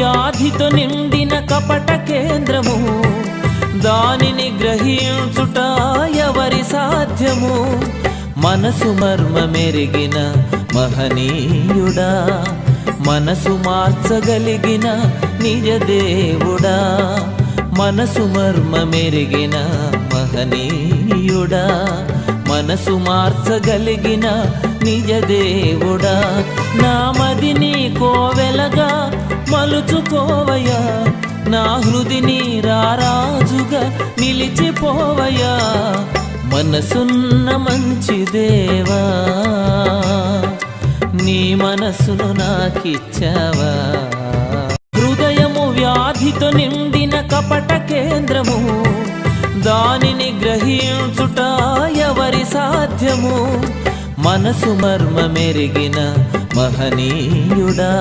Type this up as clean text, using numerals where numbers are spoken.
వ్యాధితో నిండిన కపట కేంద్రము, దానిని గ్రహించుట ఎవరి సాధ్యము? మనసు మర్మమెరిగిన మహనీయుడా, మనసు మార్చగలిగిన నిజ దేవుడా, మనసు మర్మమెరిగిన మహనీయుడా, మనసు మార్చగలిగిన నిజ దేవుడా. నా మదిని కోవెలగా మలుచుకోవయ్యా, నా హృదిని రారాజుగా నిలిచిపోవయ్యా. మనసున్న మంచి దేవా, నీ మనసును నాకిచ్చావా? హృదయము వ్యాధితో నిండిన కపట కేంద్రము, దానిని గ్రహించుట ఎవరి సాధ్యము? మనసు మర్మమెరిగిన మహనీయుడా,